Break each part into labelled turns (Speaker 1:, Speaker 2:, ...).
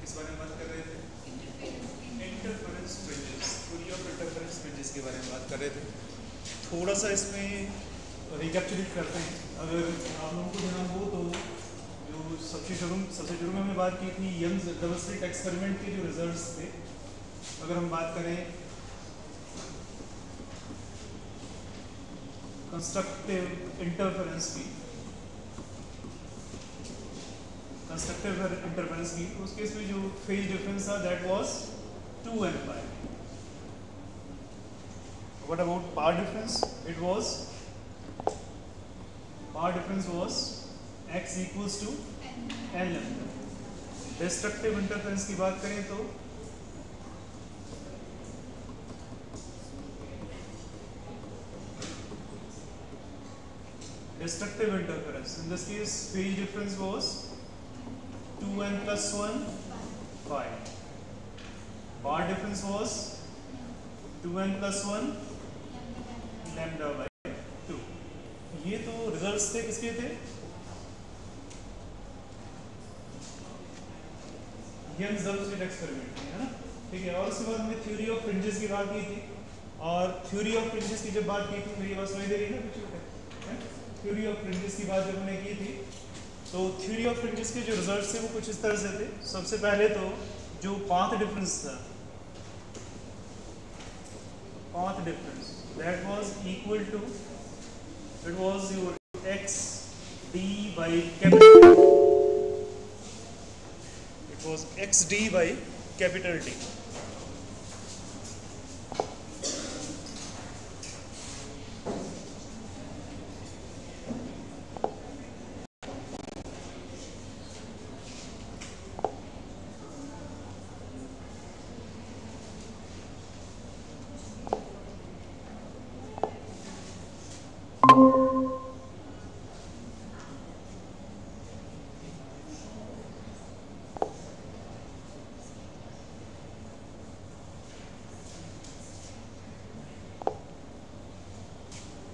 Speaker 1: किस बारे में बात कर रहे थे? Interference fringes, theory of interference fringes के बारे में बात कर रहे थे। थोड़ा सा इसमें रिकैप्चुलेट करते हैं। अगर आप लोगों को ध्यान हो तो जो सबसे शुरू में हमने बात की थी यंग्स डबल स्लिट एक्सपेरिमेंट के जो रिजल्ट्स थे, अगर हम बात करें कंस्ट्रक्टिव इंटरफेरेंस की, उस केस में जो फेज डिफरेंस था that was 2 and 5. What about power difference? Power difference was x equals to n lambda. Destructive interference की बात करें तो destructive interference, in this case phase difference was 2n plus 1 5. Power difference was 2n plus 1 lambda by 2. ये तो results थे, किसके थे? Young's double slit experiment, है ना? ठीक है। और उसके बाद हमने थ्योरी ऑफ फ्रिंजेस की बात की थी, और थ्योरी ऑफ फ्रिंजेस की जब बात की थी, मेरी बात सुनाई दे रही है ना बच्चों? थ्योरी ऑफ फ्रिंजेस की बात जब हमने की थी तो थ्योरी ऑफ फ्रिंजेस के जो रिजल्ट्स थे वो कुछ इस तरह से थे। सबसे पहले तो जो पाथ डिफरेंस था, path difference, that was equal to, it was your x d by capital, it was x d by capital D.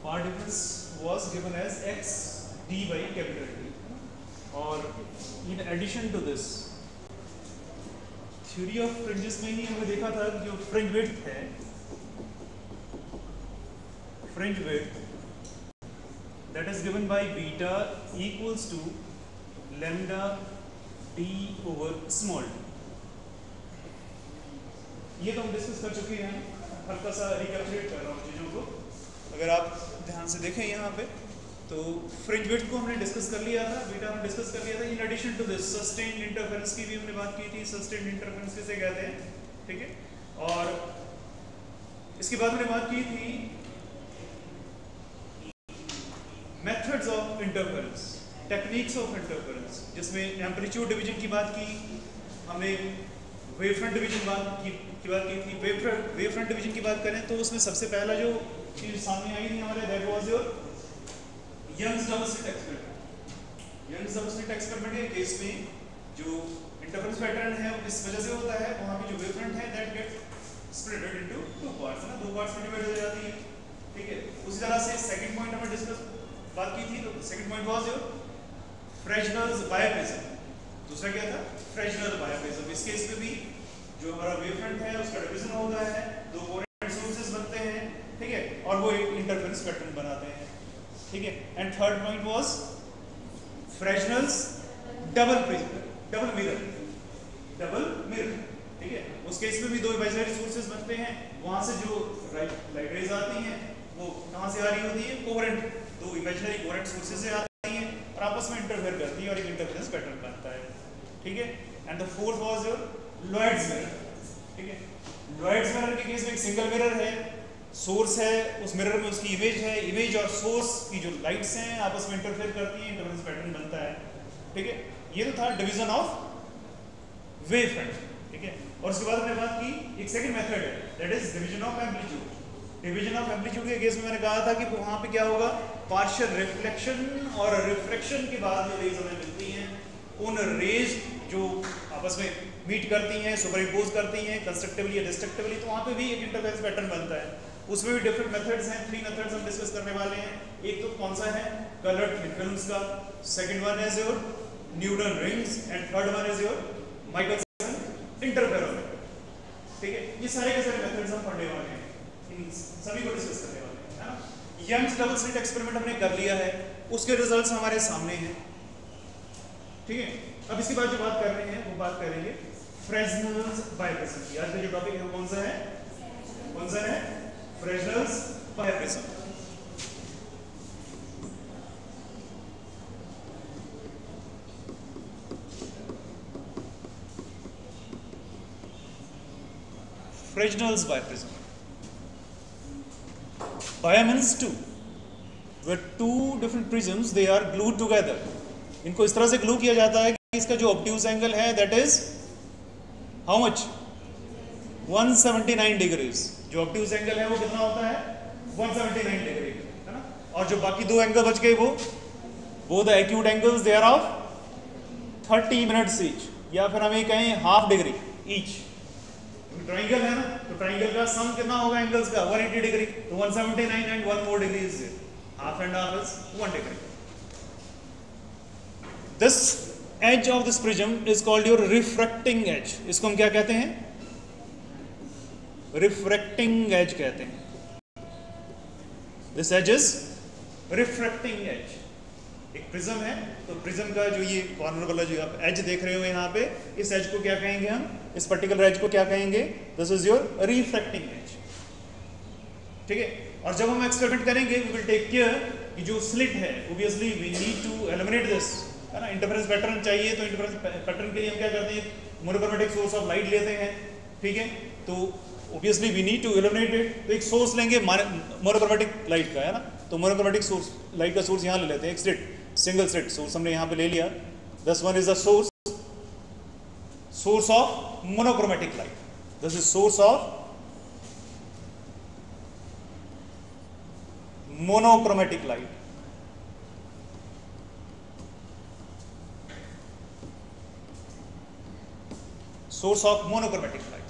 Speaker 1: Power difference was given as x d by capital D. और in addition to this, theory of fringes में ही हमने देखा था कि जो fringe width है, fringe width that is given by beta equals to lambda d over small d. ये तो हम डिस्कस कर चुके हैं, हल्का सा रिकैप्चुलेट कर रहा हूँ चीज़ों को। अगर आप ध्यान से देखें यहाँ पे तो फ्रिंज विड्थ को हमने डिस्कस कर लिया था, बीटा हमने डिस्कस कर लिया था। In addition to this sustained interference की भी हमने बात की थी। सस्टेन्ड इंटरफेरेंस किसे कहते हैं, ठीक है? और इसके बाद हमने बात की थी methods of interference, techniques of interference, जिसमें एम्पलीट्यूड डिवीजन की बात की हमने, वेवफ्रंट डिवीजन की बात की थी। वेवफ्रंट डिवीजन की बात करें तो उसमें सबसे पहला जो चीज सामने आई थी हमारे, that was your Young's double slit experiment. Young's double slit experiment के केस में जो इंटरफेरेंस पैटर्न है वो इस वजह से होता है, वहाँ की जो वेवफ्रंट है that get splitted into 2 parts, है ना? 2 पार्ट्स में डिवाइड हो जाती है, ठीक है? उसी तरह से सेकंड पॉइंट हमने डिस्कस बात की थी, तो second point was your Fresnel's biprism. दूसरा क्या था? Fresnel biprism. इस केस में भी जो हमारा वेवफ्रंट है उसका डिवीजन होता है, 2 कोहेरेंट सोर्सेज बनते हैं, ठीक है? और वो एक इंटरफेरेंस पैटर्न बनाते हैं, ठीक है? And third point was fresheners double prism, double mirror, ठीक है? उस केस में भी 2 इमेजिनरी सोर्सेज बनते हैं, वहां से जो लाइट रेज आती हैं वो कहां से आ रही होती है? कोहेरेंट, 2 इमेजिनरी कोहेरेंट सोर्सेज से आती हैं और आपस में इंटरफेयर करती है और एक इंटरफेरेंस पैटर्न बनता है, ठीक है? And the fourth was your Lloyd's mirror, ठीक है? लॉयड्स मिरर के केस में एक सिंगल मिरर है, सोर्स है, उस मिरर में उसकी इमेज है, इमेज और सोर्स की जो लाइट्स हैं आपस में इंटरफेयर करती हैं, इंटरफेरेंस पैटर्न बनता है, ठीक है? ये तो था डिवीजन ऑफ वेवफ्रंट, ठीक है? और उसके बाद हमने बात की एक सेकंड मेथड है, that is division of amplitude. Division of amplitude के केस में मैंने कहा था कि वहां पे क्या होगा, पार्शियल रिफ्लेक्शन और रिफ्रैक्शन के बाद जो रेज हमें मिलती हैं, उन रेज जो आपस में मीट करती हैं, सुपरइम्पोज करती हैं कंस्ट्रक्टिवली या डिस्ट्रक्टिवली, तो वहाँ पे भी एक इंटरफेरेंस पैटर्न बनता है। उसमें भी डिफरेंट मेथड्स हैं, 3 मेथड्स हम डिस्कस करने वाले हैं। एक तो कौन सा है, कलर्ड थिन फिल्म्स का, second one is your Newton rings, and third one is your Michelson interferometer. ठीक है, ये सारे के सारे मेथड्स हम पढ़ने वाले हैं, इन सभी को डिस्कस करने वाले हैं, है ना। यंग्स डबल स्लिट एक्सपेरिमेंट हमने कर लिया है, उसके रिजल्ट्स हमारे सामने हैं। ठीक है, अब इसके बाद जो बात कर रहे हैं वो बात करेंगे फ्रेस्नेल्स बायप्रिज्म की। आज का जो टॉपिक है वो कौन सा है? फ्रेस्नेल्स बायप्रिज्म। Fresnel's bioprism. Bio means two. Where two different prisms they are glued together. इनको इस तरह से ग्लू किया जाता है कि इसका जो ऑब्ट्यूज एंगल है that is how much? 179 degrees. जो ऑब्ट्यूज एंगल है वो कितना होता है? 179 डिग्री, है ना। और जो बाकी दो एंगल बच गए वो the acute angles they are of 30 minutes each, या फिर हमें कहें हाफ डिग्री ईच। ट्राइंगल है ना, तो ट्राइंगल का सम कितना होगा एंगल्स का? 180 डिग्री। तो 179 and 1 more degree is half and half is 1 degree. This edge of this prism is called your refracting edge. इसको हम क्या कहते हैं? Refracting edge कहते हैं। This edge is refracting edge. एक प्रिज्म है, तो प्रिज्म का जो ये कॉर्नर वाला जो आप एज देख रहे हो यहाँ पे, इस एज को क्या कहेंगे हम? इस पर्टिकुलर एज को क्या कहेंगे? This is your refracting edge. ठीक है, और जब हम एक्सपेरिमेंट करेंगे वी विल टेक केयर कि जो स्लिट है obviously we need to eliminate this, है ना। इंटरफेरेंस पैटर्न चाहिए, तो इंटरफेरेंस पैटर्न के लिए हम क्या करते हैं? मोनोक्रोमैटिक सोर्स ऑफ लाइट लेते हैं। ठीक है, तो obviously we need to eliminate it, तो एक सोर्स लेंगे मोनोक्रोमैटिक लाइट का, है ना। तो मोनोक्रोमैटिक सोर्स लाइट का सोर्स यहाँ ले लेते हैं, एक स्लिट, सिंगल स्लिट सोर्स हमने यहाँ पे ले लिया। This one is the source of monochromatic light. This is source of monochromatic light. Source of monochromatic light.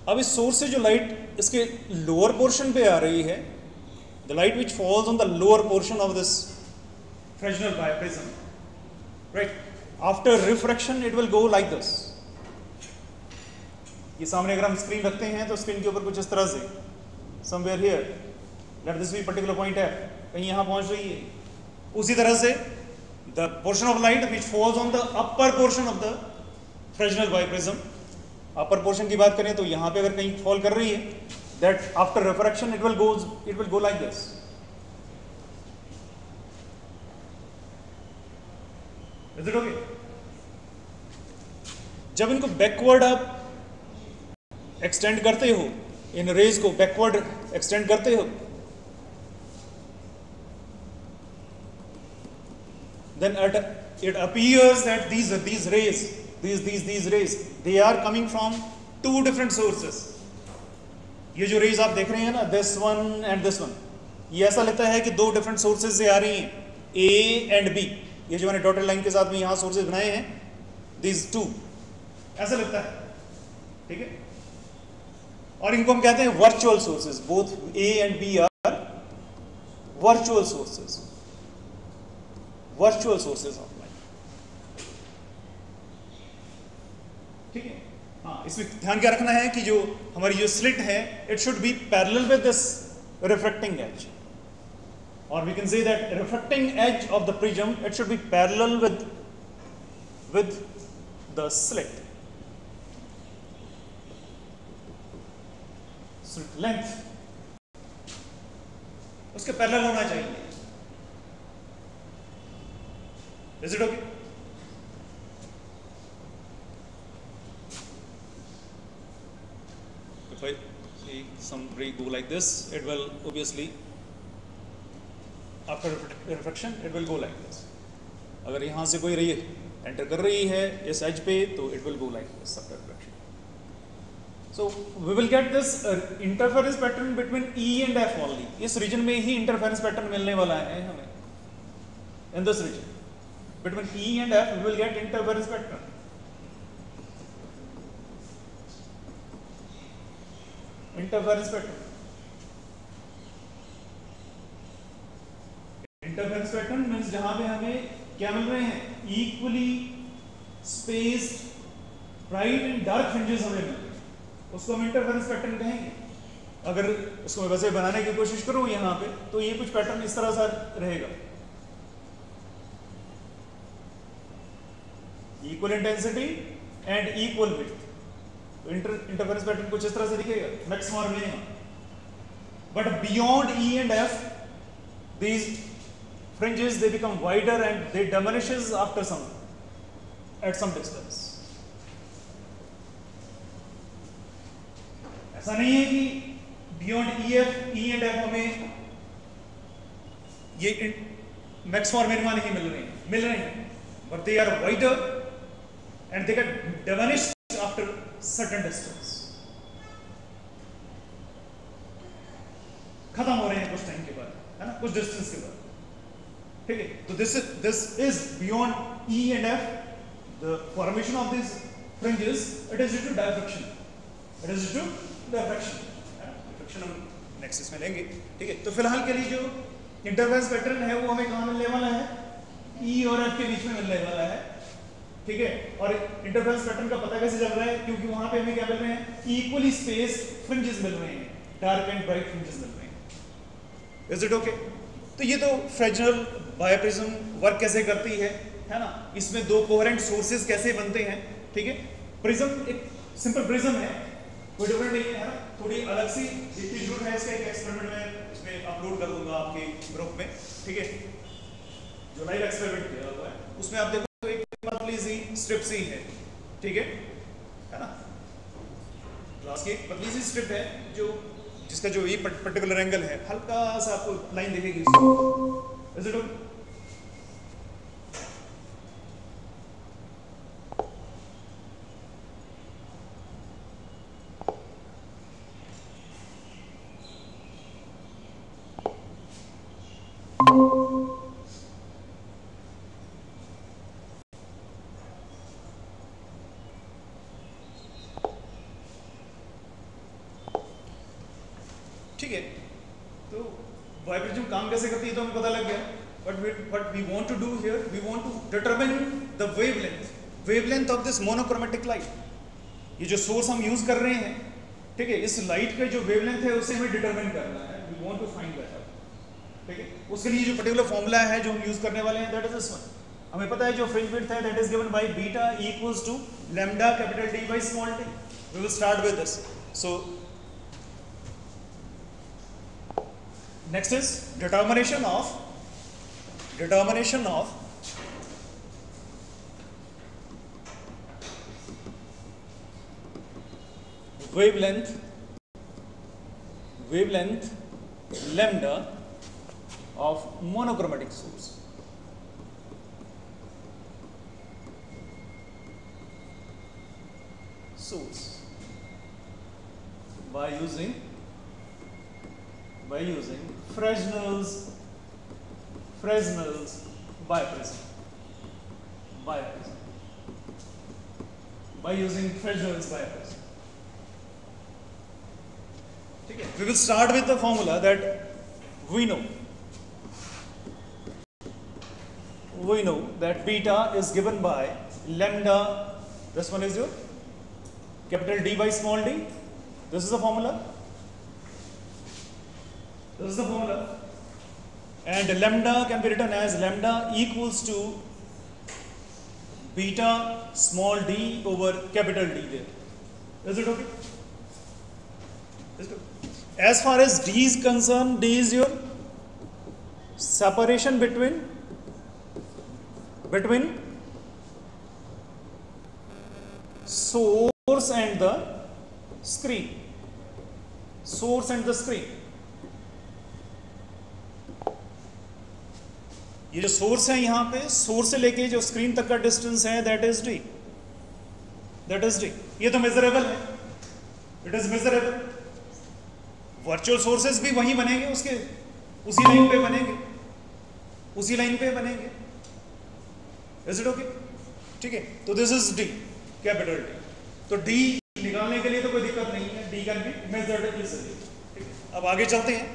Speaker 1: अब इस सोर्स से जो लाइट इसके लोअर पोर्शन पे आ रही है, the light which falls on the lower portion of this Fresnel bioprism, right, after refraction it will go like this. ये सामने अगर हम स्क्रीन रखते हैं तो स्क्रीन के ऊपर कुछ इस तरह से somewhere here, let this be particular point F, कहीं यहाँ पहुँच रही है। उसी तरह से the portion of light which falls on the upper portion of the Fresnel bioprism, upper portion की बात करें तो यहाँ पे अगर कहीं फॉल कर रही है, that after refraction it will go like this. Is it okay? जब इनको बैकवर्ड आप एक्सटेंड करते हो, इन रेज को बैकवर्ड एक्सटेंड करते हो, then it appears that these rays they are coming from two different sources. ये जो रेज आप देख रहे हैं ना, this one and this one, ये ऐसा लगता है कि दो डिफरेंट सोर्सेज से आ रही हैं, ए एंड बी। ये जो मैंने डॉटेड लाइन के साथ में यहाँ सोर्सेज बनाए हैं, दिस टू, ऐसा लगता है। ठीक है, और इनको हम कहते हैं virtual sources. Both A and B are virtual sources of light. ठीक है, हाँ, इसमें ध्यान क्या रखना है कि जो हमारी जो स्लिट है, it should be parallel with this refracting edge, और we can say that refracting edge of the prism it should be parallel with the slit length, उसके पैरेलल होना चाहिए। Is it okay? If I see some ray go like this, it will obviously after refraction it will go like this. अगर यहाँ से कोई रे enter कर रही है इस एज पे, तो it will go like this after refraction. So we will get this interference pattern between E and F only. इस रीजन में ही interference pattern मिलने वाला है हमें। In this region between E and F we will get interference pattern. Interference pattern, interference pattern means जहां पे हमें क्या मिल रहे हैं? Equally spaced bright and dark fringes हमें मिलते हैं, उसको हम इंटरफेरेंस पैटर्न कहेंगे। अगर उसको मैं वैसे बनाने की कोशिश करूं यहाँ पे, तो ये कुछ पैटर्न इस तरह सा रहेगा, equal intensity and equal width. तो इंटरफेरेंस पैटर्न कुछ इस तरह से दिखेगा, मैक्सिमम और minimum. But beyond E and F, these fringes they become wider and they diminishes after at some distance. ऐसा नहीं है कि बियॉन्ड E and F हमें ये मैक्सिमम और मिनिमम नहीं मिल रहे हैं, but they are wider and they get diminished after certain distance. खत्म हो रहे हैं कुछ टाइम के बाद, है ना, कुछ डिस्टेंस के बाद, ठीक है। तो this is beyond E and F, the formation of this fringes, it is due to diffraction, diffraction हम नेक्स्ट इसमें लेंगे, ठीक है। तो फिलहाल के लिए जो इंटरफेरेंस पैटर्न है वो हमें कहाँ मिलने वाला है, E और F के बीच में मिलने वाला है, ठीक है। और इंटरफेरेंस पैटर्न का पता कैसे चल रहा है, क्योंकि वहां पे हमें क्या मिल रहे हैं, इक्वली स्पेस्ड फ्रिंजेस मिल रहे हैं, डार्क एंड ब्राइट फ्रिंजेस मिल रहे हैं। Is it okay? तो ये तो फ्रेजनल बायोप्रिज्म वर्क कैसे करती है ना, इसमें दो कोहेरेंट सोर्सेज कैसे बनते हैं, ठीक है। प्रिज्म एक सिंपल प्रिज्म है, कोई डिफरेंट नहीं है ना, थोड़ी अलग सी जितनी जरूरत है इसका एक एक्सपेरिमेंट में इसमें अपलोड कर दूंगा आपके ग्रुप में, ठीक है, जो लाइव एक्सपेरिमेंट किया हुआ है। उसमें आप देखो तो एक पतली सी स्ट्रिप सी है, ठीक है ना, ग्लास की एक पतली सी स्ट्रिप है जो जिसका जो ये पर्टिकुलर एंगल है, हल्का सा आपको लाइन दिखेगी, इज इट ओके? ठीक है। तो बायोप्रिज्म काम कैसे करती है तो हमें पता लग गया, but we want to do here, we want to determine the wavelength of this monochromatic light. ये जो सोर्स हम यूज कर रहे हैं, ठीक है, इस लाइट का जो वेवलेंथ है उसे हमें डिटरमिन करना है, we want to find that out, ठीक है। उसके लिए जो पर्टिकुलर फॉर्मूला है जो हम यूज करने वाले हैं, दैट इज दिस वन। हमें पता है जो फ्रिंज विड्थ है that is given by beta equals to lambda capital D by small t। We will start with this. So next is determination of wavelength lambda of monochromatic source by using Fresnel's bioprism. By using Fresnel's bioprism. ठीक है। We will start with the formula that we know that beta is given by lambda. This one is your capital D by small d. This is the formula. And lambda can be written as lambda equals to beta small d over capital D there. Is it okay? As far as D is concerned, D is your separation between source and the screen. ये जो source है यहाँ पे, source से लेके जो screen तक का डिस्टेंस है दैट इज डी। ये तो मेजरेबल है, it is measurable. Virtual sources भी वहीं बनेंगे, उसके उसी लाइन पे बनेंगे, इज इट ओके? ठीक है। तो this is D, capital D. तो डी निकालने के लिए तो कोई दिक्कत नहीं है, D can be measured easily. ठीक है, अब आगे चलते हैं।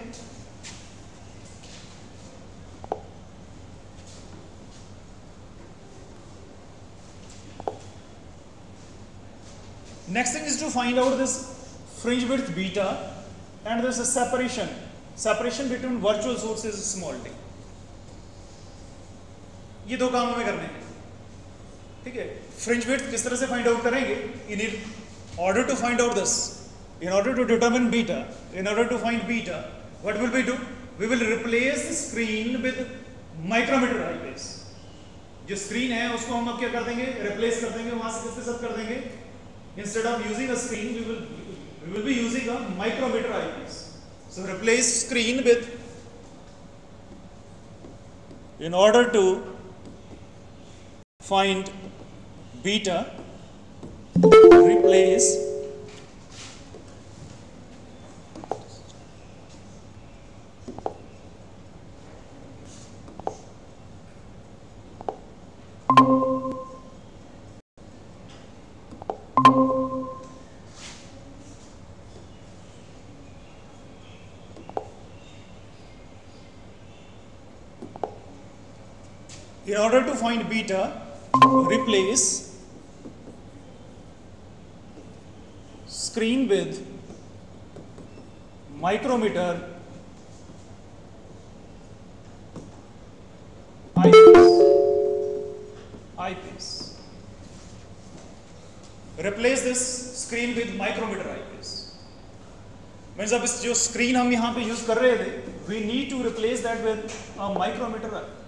Speaker 1: Next thing is to find out this fringe width beta and there's a separation between virtual sources small t. ये दो काम हमें करने हैं, ठीक है. फ्रिंज विड्थ किस तरह से फाइंड आउट करेंगे? In order to find out this, in order to determine beta, in order to find beta, what will we do? We will replace the screen with micrometer eyepiece. जो screen है उसको हम अब क्या कर देंगे? Replace कर देंगे, वहां से किसके साथ कर देंगे? Instead of using a screen, we will be using a micrometer eyepiece. So replace screen with, in order to find beta, replace in order to find beta, replace screen with micrometer eyepiece. Replace this screen with micrometer eyepiece. Means अब इस जो screen हम यहाँ पे use कर रहे थे, we need to replace that with a micrometer eyepiece.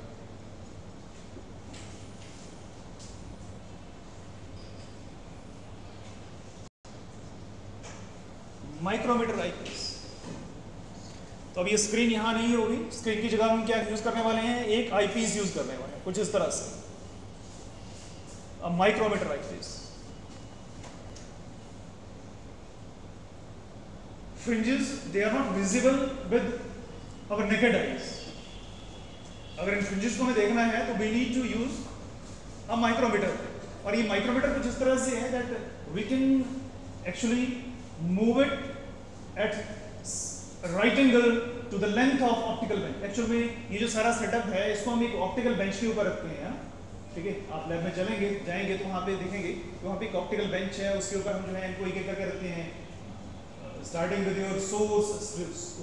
Speaker 1: Micrometer eyepiece. तो अब ये स्क्रीन यहां नहीं होगी, स्क्रीन की जगह हम क्या यूज करने वाले हैं? एक आईपीस यूज करने वाले हैं, कुछ इस तरह से. अब micrometer eyepiece. Fringes they are not visible with our naked eyes. अगर इन फ्रिंजेस को हमें देखना है तो we need to use a micrometer. और ये माइक्रोमीटर कुछ इस तरह से है that we can actually move it at right angle to the length of optical bench. Actual में ये जो सारा सेटअप है इसको हम एक ऑप्टिकल बेंच के ऊपर रखते हैं, ठीक है. आप लैब में जाएंगे तो वहाँ पे देखेंगे कि वहाँ पे एक ऑप्टिकल बेंच है, उसके ऊपर हम जो है इनको एक एक करके रखते हैं. स्टार्टिंग विद योर सोर्स,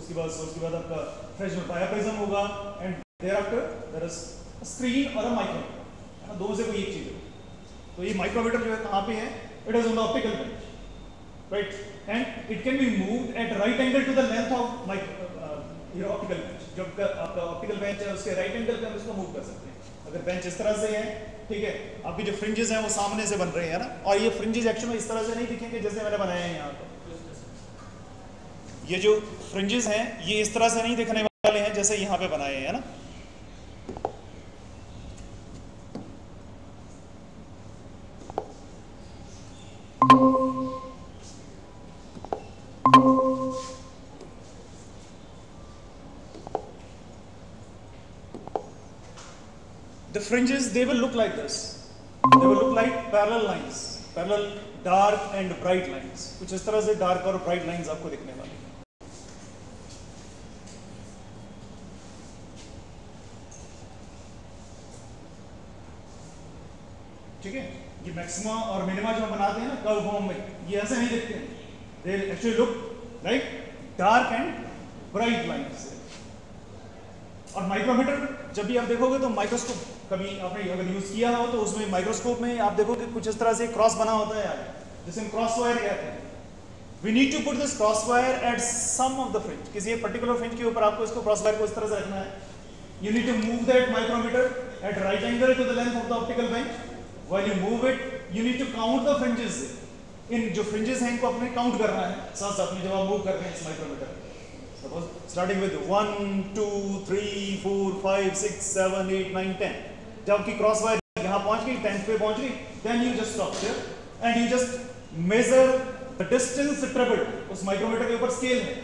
Speaker 1: उसके बाद आपका फ्रेशनल डायाप्रिज्म होगा and there after there is a screen और अ माइक्रोमीटर. दोनों से कोई एक चीज है. तो ये माइक्रोमीटर जो है कहाँ पे है? It is on the optical bench, right? And it can be moved at right angle to the length of your optical bench. जब आपका ऑप्टिकल बेंच है उसके राइट एंगल पे हम इसको मूव कर सकते हैं. अगर बेंच इस तरह से है, ठीक है, आपकी जो फ्रिंजेस हैं वो सामने से बन रहे हैं ना, और ये फ्रिंजेस एक्चुअली इस तरह से नहीं दिखेंगे जैसे मैंने बनाए हैं यहाँ पर. ये जो फ्रिंजेस हैं ये इस तरह से नहीं दिखने वाले हैं जैसे यहाँ पे बनाए हैं ना. The fringes, they will look like this. They will look like parallel lines, parallel dark and bright lines. कुछ इस तरह से dark और bright lines आपको दिखने वाली हैं. ठीक है. ये मैक्सिमा और मिनिमा जो हम बनाते हैं ना कर्व फॉर्म में, ये ऐसे नहीं दिखते हैं. They actually look like dark and bright lines. और माइक्रोमीटर जब भी आप देखोगे तो माइक्रोस्कोप कभी आपने अगर यूज किया हो तो उसमें माइक्रोस्कोप में आप देखोगे कुछ इस तरह से क्रॉस बना होता है यार, जिसे हम क्रॉस वायर कहते हैं. We need to put this cross wire at some of the fringe. किसी एक पर्टिकुलर फ्रिंज के ऊपर आपको इसको क्रॉस वायर को इस तरह से रखना है. You need to move that micrometer at right angle to the length of the optical bench. While you move it you need to count the fringes. इन जो फ्रिंजेस हैं इनको अपने काउंट करना है साथ साथ में जब आप मूव कर रहे हैं इस माइक्रोमीटर. Suppose starting with 1, 2, 3, 4, 5, 6, 7, 8, 9, 10. जब आपकी क्रॉस वायर यहाँ पहुँच गई, 10th पे पहुँच गई, then you just stop there and you just measure the distance traveled. उस माइक्रोमीटर के ऊपर स्केल है,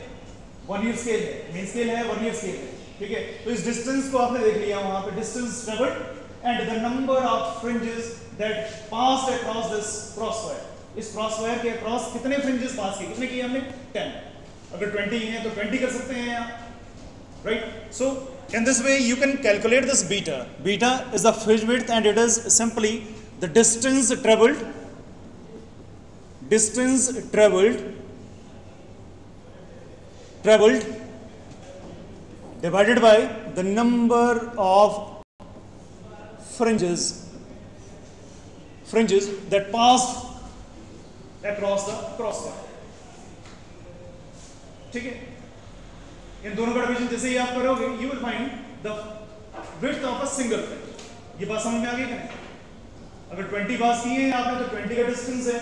Speaker 1: 1 year स्केल है, मेन स्केल है, 1 year स्केल है, ठीक है. तो इस डिस्टेंस को आपने देख लिया वहाँ पे, distance traveled and the number of fringes that passed across this cross wire. इस क्रॉस वायर के अक्रॉस कितने फ्रिंजेस पास किए? कितने किए हमने? 10. अगर 20 हैं तो 20 कर सकते हैं यहाँ, right? So in this way you can calculate this beta. Beta is the fringe width and it is simply the distance traveled distance traveled divided by the number of fringes that passed across the crossbar. ठीक है, इन दोनों का division जैसे ही आप करोगे you will find the width of a single fringe. ये बात समझ में आ गई क्या? अगर 20 पास किए हैं आपने तो 20 का डिस्टेंस है,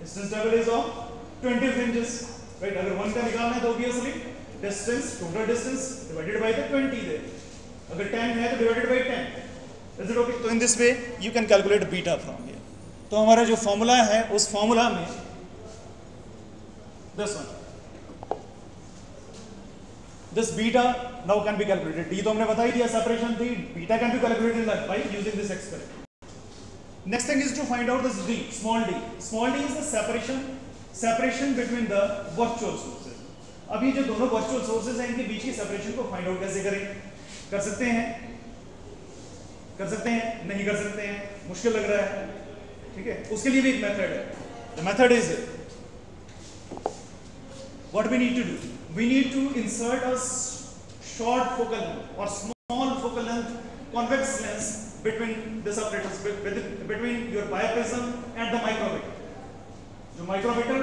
Speaker 1: distance travel is of 20 fringes, right. अगर 1 का निकालना है तो obviously distance, total distance divided by the 20 दे. अगर 10 है तो divided by 10. Is it okay? तो in this way you can calculate beta from here. तो हमारा जो फॉर्मूला है उस फॉर्मूला में this one, this beta now can be calculated. D तो हमने बता ही दिया, सेपरेशन थी. Beta can be calculated by using this experiment. Next thing is to find out this d, small d. Small d is the separation between the virtual sources. अब ये जो दोनों वर्चुअल सोर्सेज हैं इनके बीच की सेपरेशन को find out कैसे करें? कर सकते हैं, नहीं कर सकते हैं, मुश्किल लग रहा है, ठीक है. उसके लिए भी एक मेथड है. The method is what we need to do. We need to insert a short focal length or small focal length convex lens between this apparatus, between your bioprism and the micrometer. जो micrometer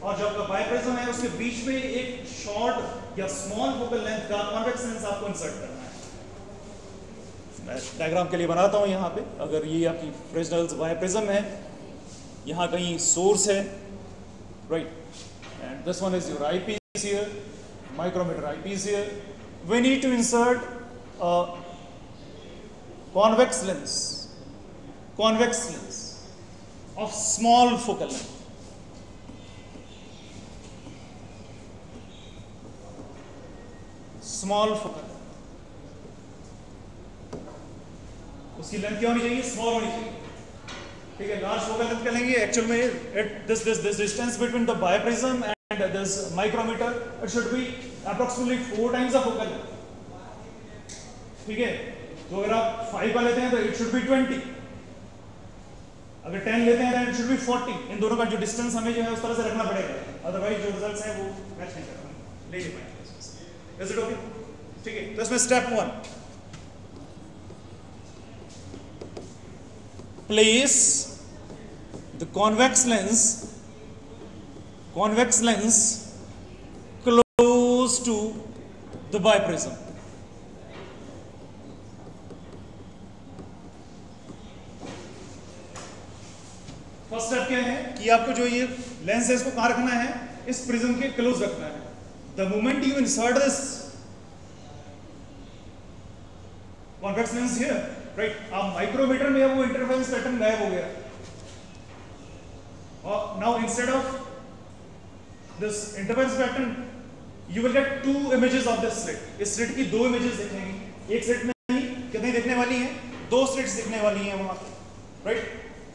Speaker 1: और जो आपका बायोप्रिज्म है उसके बीच में एक short या small focal length का कॉन्वेक्स लेंस आपको इंसर्ट करना है. मैं डायग्राम के लिए बनाता हूँ यहाँ पे. अगर ये आपकी फ्रेस्नेल्स बायोप्रिज्म है, यहाँ कहीं सोर्स है, right, and this one is your eyepiece here, micrometer eyepiece here. We need to insert a convex lens of small focal length. Small focal length. उसकी लेंथ क्या होनी चाहिए? स्मॉल होनी चाहिए, ठीक है. लार्ज फोकल लेंथ का लेंगे एक्चुअल में this distance between the bioprism and this micrometer, it should be approximately 4 times the focal length, ठीक है. तो अगर आप 5 का लेते हैं तो it should be 20, अगर 10 लेते हैं तो it should be 40. इन दोनों का जो डिस्टेंस हमें जो है उस तरह से रखना पड़ेगा, अदरवाइज जो रिजल्ट्स हैं वो मैच नहीं करेंगे, ले नहीं पाएंगे. Is it okay? ठीक है. तो इसमें step 1, place the convex lens close to the bioprism. First step क्या है कि आपको जो ये लेंस है इसको कहां रखना है? इस प्रिज्म के क्लोज रखना है. The moment you insert this convex lens here, right, आप माइक्रोमीटर में वो इंटरफेरेंस पैटर्न गायब हो गया. Now instead of this interference pattern, you will get 2 images of this slit. इस slit की 2 images दिखेंगी. एक slit में ही कितनी दिखने वाली हैं? 2 slits दिखने वाली हैं वहाँ पे, right?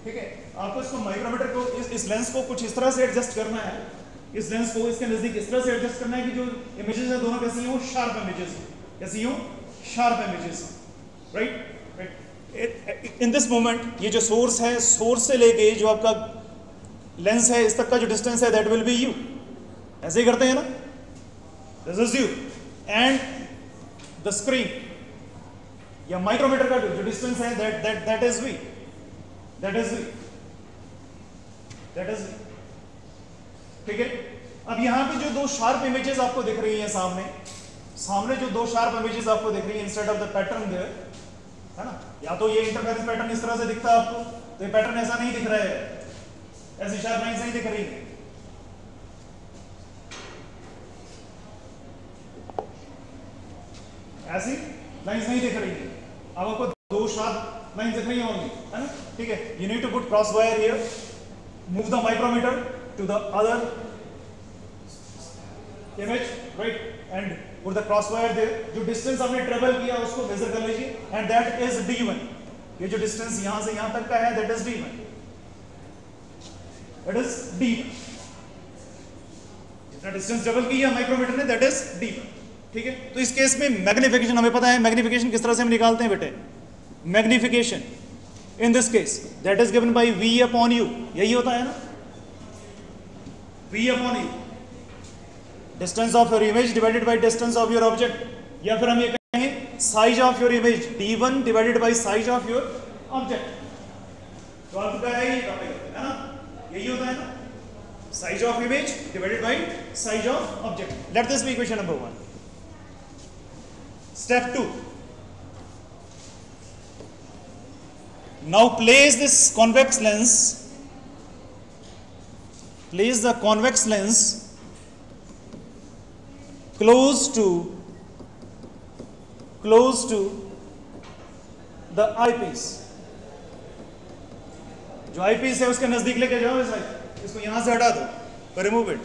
Speaker 1: ठीक है. आपको इसको माइक्रोमीटर को इस लेंस को कुछ इस तरह से एडजस्ट करना है. इस लेंस को इसके नजदीक इस तरह से एडजस्ट करना है कि जो इमेजेस है दोनों कैसी हो? शार्प इमेजेस हो. कैसी हो? Sharp images, right. In this moment ये जो सोर्स है, सोर्स से लेके जो आपका लेंस है इस तक का जो डिस्टेंस है दैट विल बी यू. ऐसे ही करते हैं ना, this is you and the screen या माइक्रोमीटर का जो डिस्टेंस है दैट इज वी. ठीक है. अब यहाँ पे जो 2 शार्प इमेजेस आपको दिख रही हैं सामने जो 2 शार्प इमेजेस आपको दिख रही है instead of the pattern there, है ना. या तो ये इंटरफेरेंस पैटर्न इस तरह से दिखता है आपको, तो ये पैटर्न ऐसा नहीं दिख रहा है, ऐसी शार्प लाइंस नहीं दिख रही है. ऐसी लाइंस नहीं दिख रही है. अब आपको 2 शार्प लाइंस दिख रही है ओनली, है ना. ठीक है. You need to put cross wire here, move the micrometer to the other image, right, and put the cross wire there. जो डिस्टेंस आपने ट्रेवल किया उसको मेजर कर लीजिए एंड दैट इज d1. ये जो डिस्टेंस यहां से यहां तक का है that is d1. That is D1. जितना डिस्टेंस ट्रेवल किया माइक्रोमीटर ने दैट इज D1. ठीक है. तो इस केस में मैग्निफिकेशन हमें पता है. मैग्निफिकेशन किस तरह से हम निकालते हैं बेटे? Magnification in this case that is given by v upon u, यही होता है ना, v upon u, distance of your image divided by distance of your object, या फिर हम ये कहें size of your image d1 divided by size of your object. तो आपका है ये टॉपिक है ना, यही होता है ना, size of image divided by size of object. Let this be equation number 1। Step 2, now place this convex lens, place the convex lens close to the eyepiece। जो eyepiece है उसके नजदीक लेके जाओ, इसको यहां से हटा दो, रिमूव इट,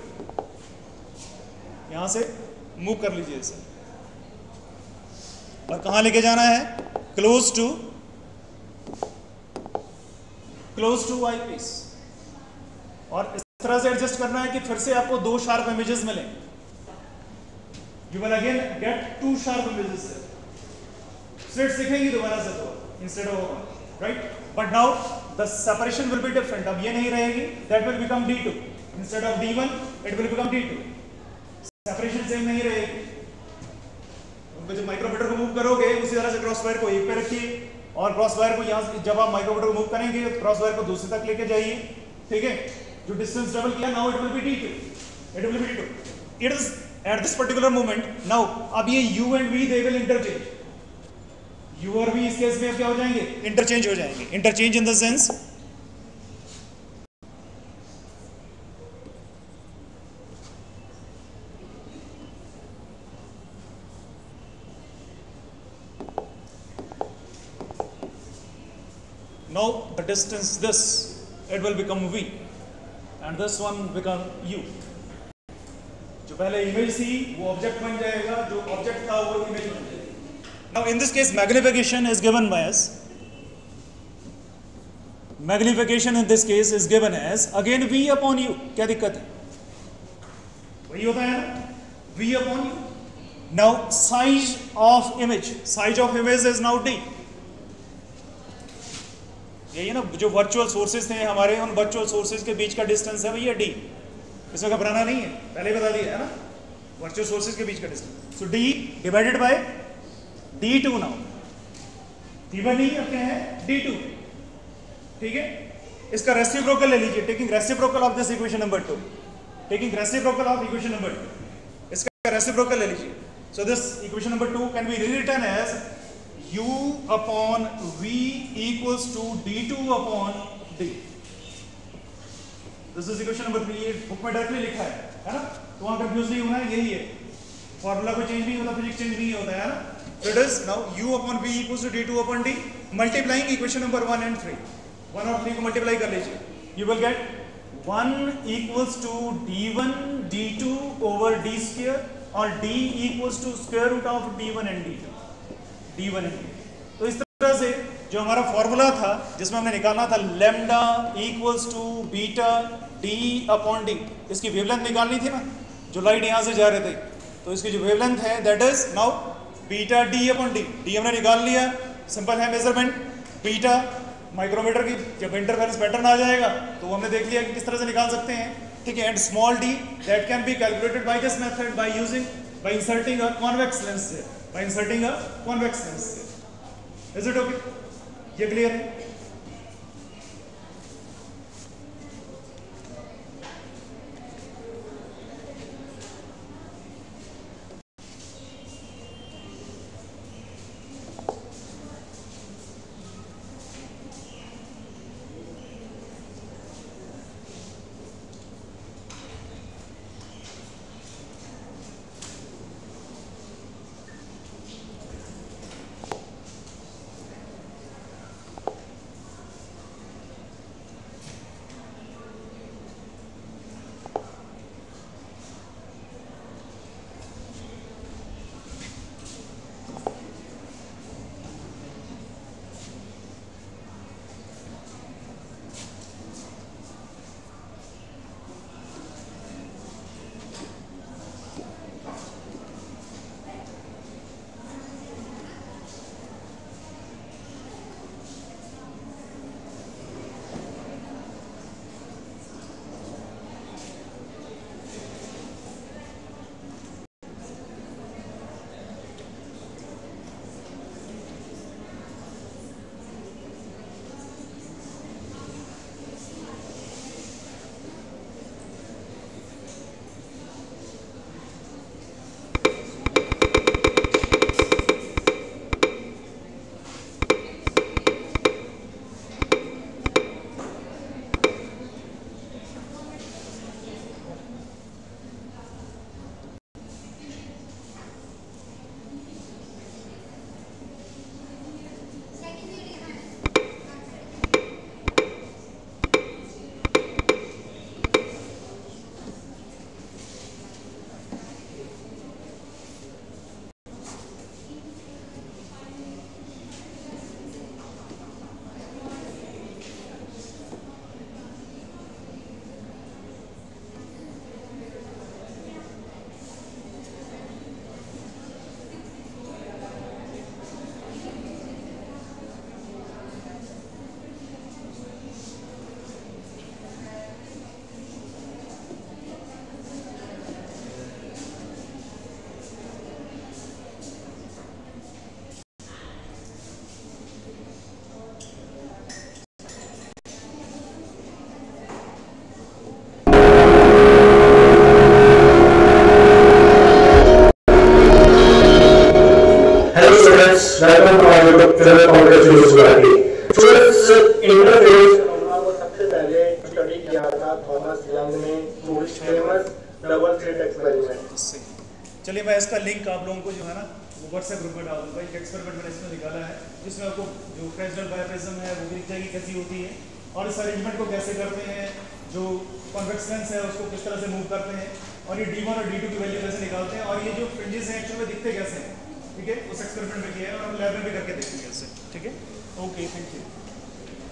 Speaker 1: यहां से मूव कर लीजिए इसे, और कहां लेके जाना है, क्लोज टू आई पीस, और इस तरह से एडजस्ट करना है कि फिर से आपको दो शार्प इमेजेस मिलें। You will again get two sharp images, slits दिखेंगी दोबारा से दो instead of, right, but now the separation will be different. अब ये नहीं रहेगी, that will become d2 instead of d1, it will become d2, separation same नहीं रहेगी। उनको जब माइक्रोमीटर को मूव करोगे उसी तरह से क्रॉस वायर को एक पे रखिए, और क्रॉस वायर को यहाँ, जब आप माइक्रोमीटर को मूव करेंगे क्रॉस वायर को दूसरे तक लेके जाइए, ठीक है, जो डिस्टेंस डबल किया, now it will be d2, it will be d2, it is at this particular moment. Now अब ये u and v they will interchange, u और v इस केस में क्या हो जाएंगे, इंटरचेंज हो जाएंगे। Interchange in the sense now the distance this, it will become v and this one become u। जो पहले इमेज थी वो ऑब्जेक्ट बन जाएगा, जो ऑब्जेक्ट था वो इमेज बन जाएगा। now in this case magnification is given by us, magnification in this case is given as again v upon u। क्या दिक्कत है, वही होता है ना, v upon u। now size of image is now d, यही है ना, जो वर्चुअल सोर्सेज थे हमारे, उन वर्चुअल सोर्सेज के बीच का डिस्टेंस है भैया d, इसमें घबराना नहीं है, पहले ही बता दिया है ना, वर्चुअल सोर्सेज के बीच का distance. So d divided by d2, now d1 नहीं, अब क्या है d2, ठीक है। इसका रेसिप्रोकल ले लीजिए, taking reciprocal of this equation number 2, taking reciprocal of equation number 2, इसका रेसिप्रोकल ले लीजिए। So this equation number 2 can be rewritten as u upon v equals to d2 upon d। This is equation number 3, ये book में directly लिखा है ना, तो वहां कंफ्यूज नहीं होना है, यही है, फॉर्मूला कोई चेंज नहीं होता, फिजिक्स चेंज नहीं होता है ना। It is now u upon v equals to d2 upon d, multiplying equation number 1 and 3, 1 और 3 को मल्टीप्लाई कर लीजिए, you will get 1 equals to d1 d2 over d square, और d equals to square root of d1 and d2, d1 and d2। तो इस तरह से जो हमारा फॉर्मूला था जिसमें हमने निकालना था lambda equals to beta d upon d, इसकी वेवलेंथ निकालनी थी ना, जो लाइट यहाँ से जा रहे थे, तो इसकी जो वेवलेंथ है that is now beta d upon D, D हमने निकाल लिया, सिंपल है मेजरमेंट। बीटा माइक्रोमीटर की जब इंटरफेरेंस पैटर्न आ जाएगा तो वो हमने देख लिया कि किस तरह से निकाल सकते हैं, ठीक है। And small D that can be calculated by this method by inserting a convex lens here, by inserting a convex lens here। Is it okay? ये क्लियर है?
Speaker 2: कंटिन्यूस हो जाती है। सो इस इंटरफेस सबसे पहले स्टडी किया था थॉमस यंग ने, फेमस डबल स्लिट एक्सपेरिमेंट।
Speaker 1: चलिए मैं इसका लिंक आप लोगों को जो है ना वो व्हाट्सएप ग्रुप में डाल दूंगा। एक एक्सपेरिमेंट मैंने इसमें निकाला है जिसमें आपको जो फ्रेक्शनल बायोप्रिज्म है वो भी दिख जाएगी कैसी होती है, और इस अरेंजमेंट को कैसे करते हैं, जो कॉन्वेक्स लेंस है उसको किस तरह से मूव करते हैं, और ये D1 और D2 की वैल्यू कैसे निकालते हैं, और ये जो फ्रिंजेस हैं एक्चुअली में दिखते कैसे हैं, ठीक है, उस एक्सपेरिमेंट में किया है और हम लैब में भी करके देखेंगे इससे, ठीक है। Okay, thank you.